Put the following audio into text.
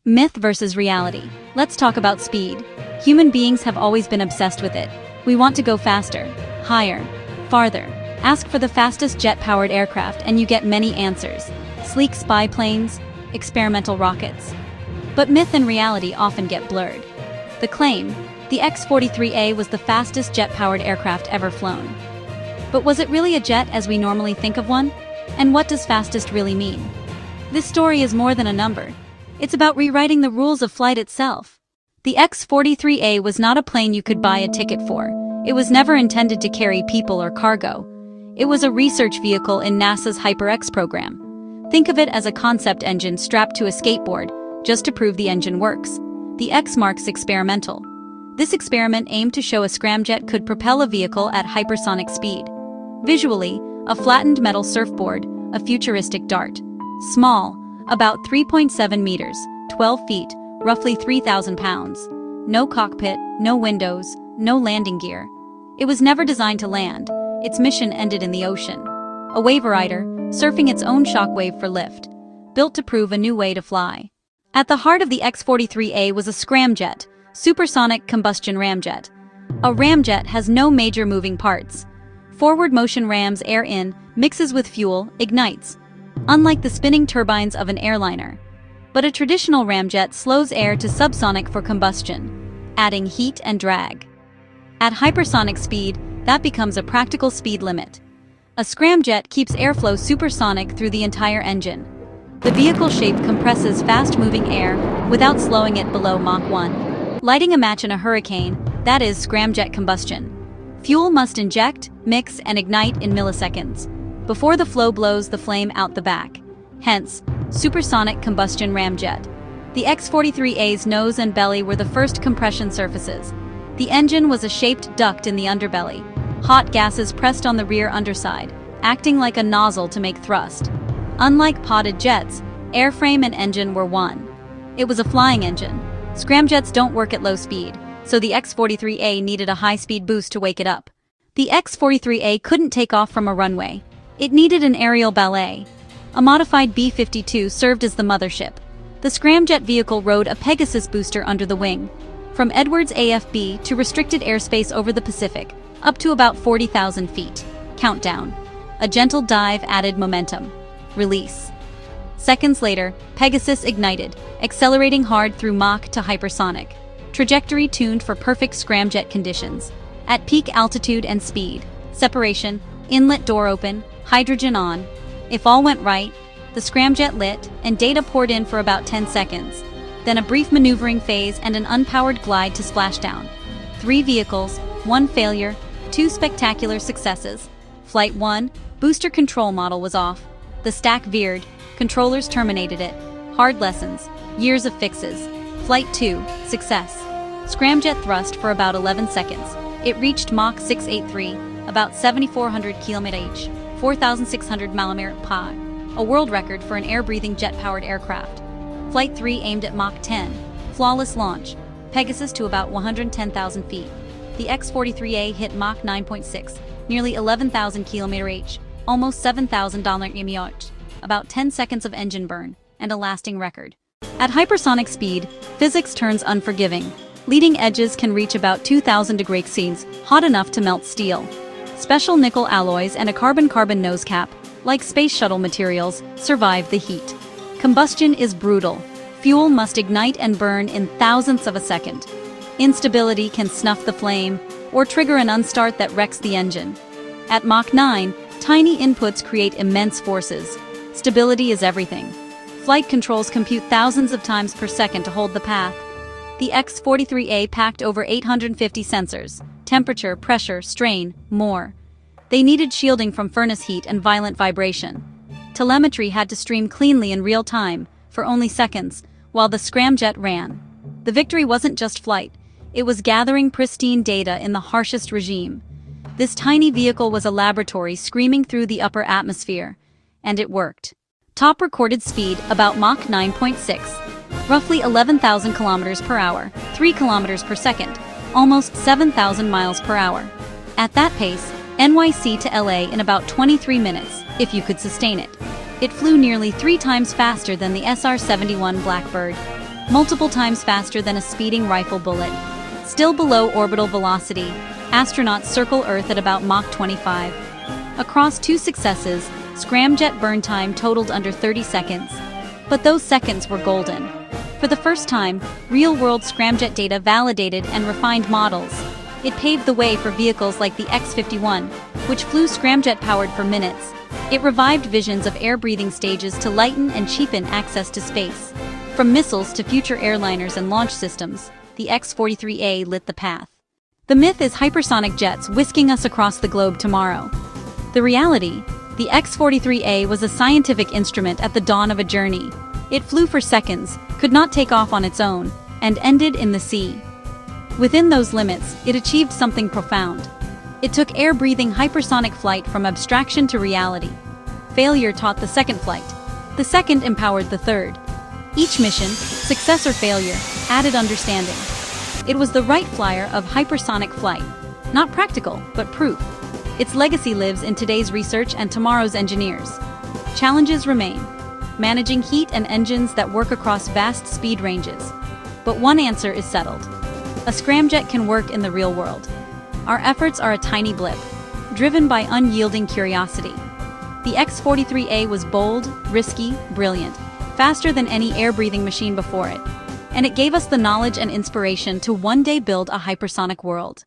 Myth versus reality. Let's talk about speed. Human beings have always been obsessed with it. We want to go faster, higher, farther. Ask for the fastest jet-powered aircraft and you get many answers. Sleek spy planes, experimental rockets. But myth and reality often get blurred. The claim, the X-43A was the fastest jet-powered aircraft ever flown. But was it really a jet as we normally think of one? And what does fastest really mean? This story is more than a number. It's about rewriting the rules of flight itself. The X-43A was not a plane you could buy a ticket for. It was never intended to carry people or cargo. It was a research vehicle in NASA's Hyper-X program. Think of it as a concept engine strapped to a skateboard, just to prove the engine works. The X marks experimental. This experiment aimed to show a scramjet could propel a vehicle at hypersonic speed. Visually, a flattened metal surfboard, a futuristic dart. Small, about 3.7 meters, 12 feet, roughly 3,000 pounds. No cockpit, no windows, no landing gear. It was never designed to land. Its mission ended in the ocean. A waverider, surfing its own shockwave for lift. Built to prove a new way to fly. At the heart of the X-43A was a scramjet, supersonic combustion ramjet. A ramjet has no major moving parts. Forward motion rams air in, mixes with fuel, ignites. Unlike the spinning turbines of an airliner. But a traditional ramjet slows air to subsonic for combustion, adding heat and drag. At hypersonic speed, that becomes a practical speed limit. A scramjet keeps airflow supersonic through the entire engine. The vehicle shape compresses fast-moving air without slowing it below Mach 1. Lighting a match in a hurricane, that is scramjet combustion. Fuel must inject, mix, and ignite in milliseconds, before the flow blows the flame out the back. Hence, supersonic combustion ramjet. The X-43A's nose and belly were the first compression surfaces. The engine was a shaped duct in the underbelly. Hot gases pressed on the rear underside, acting like a nozzle to make thrust. Unlike podded jets, airframe and engine were one. It was a flying engine. Scramjets don't work at low speed, so the X-43A needed a high-speed boost to wake it up. The X-43A couldn't take off from a runway. It needed an aerial ballet. A modified B-52 served as the mothership. The scramjet vehicle rode a Pegasus booster under the wing. From Edwards AFB to restricted airspace over the Pacific, up to about 40,000 feet. Countdown. A gentle dive added momentum. Release. Seconds later, Pegasus ignited, accelerating hard through Mach to hypersonic. Trajectory tuned for perfect scramjet conditions. At peak altitude and speed. Separation, inlet door open, hydrogen on. If all went right, the scramjet lit and data poured in for about 10 seconds. Then a brief maneuvering phase and an unpowered glide to splashdown. 3 vehicles, 1 failure, 2 spectacular successes. Flight 1, booster control model was off. The stack veered, controllers terminated it. Hard lessons, years of fixes. Flight 2, success. Scramjet thrust for about 11 seconds. It reached Mach 683, about 7,400 km/h, 4,600 mph, a world record for an air-breathing jet-powered aircraft. Flight 3 aimed at Mach 10, flawless launch, Pegasus to about 110,000 feet. The X-43A hit Mach 9.6, nearly 11,000 km/h, almost 7,000 mph, about 10 seconds of engine burn, and a lasting record. At hypersonic speed, physics turns unforgiving. Leading edges can reach about 2,000 degrees Celsius, hot enough to melt steel. Special nickel alloys and a carbon-carbon nose cap, like space shuttle materials, survive the heat. Combustion is brutal. Fuel must ignite and burn in thousandths of a second. Instability can snuff the flame, or trigger an unstart that wrecks the engine. At Mach 9, tiny inputs create immense forces. Stability is everything. Flight controls compute thousands of times per second to hold the path. The X-43A packed over 850 sensors, temperature, pressure, strain, more. They needed shielding from furnace heat and violent vibration. Telemetry had to stream cleanly in real time, for only seconds, while the scramjet ran. The victory wasn't just flight, it was gathering pristine data in the harshest regime. This tiny vehicle was a laboratory screaming through the upper atmosphere. And it worked. Top recorded speed about Mach 9.6. Roughly 11,000 kilometers per hour, 3 kilometers per second, almost 7,000 miles per hour. At that pace, NYC to LA in about 23 minutes, if you could sustain it. It flew nearly 3 times faster than the SR-71 Blackbird. multiple times faster than a speeding rifle bullet. Still below orbital velocity, astronauts circle Earth at about Mach 25. Across 2 successes, scramjet burn time totaled under 30 seconds. But those seconds were golden. For the first time, real-world scramjet data validated and refined models. It paved the way for vehicles like the X-51, which flew scramjet-powered for minutes. It revived visions of air-breathing stages to lighten and cheapen access to space. From missiles to future airliners and launch systems, the X-43A lit the path. The myth is hypersonic jets whisking us across the globe tomorrow. The reality? The X-43A was a scientific instrument at the dawn of a journey. It flew for seconds, could not take off on its own, and ended in the sea. Within those limits, it achieved something profound. It took air-breathing hypersonic flight from abstraction to reality. Failure taught the second flight. The second empowered the third. Each mission, success or failure, added understanding. It was the Wright Flyer of hypersonic flight. Not practical, but proof. Its legacy lives in today's research and tomorrow's engineers. Challenges remain. Managing heat and engines that work across vast speed ranges. But one answer is settled. A scramjet can work in the real world. Our efforts are a tiny blip, driven by unyielding curiosity. The X-43A was bold, risky, brilliant, faster than any air-breathing machine before it. And it gave us the knowledge and inspiration to one day build a hypersonic world.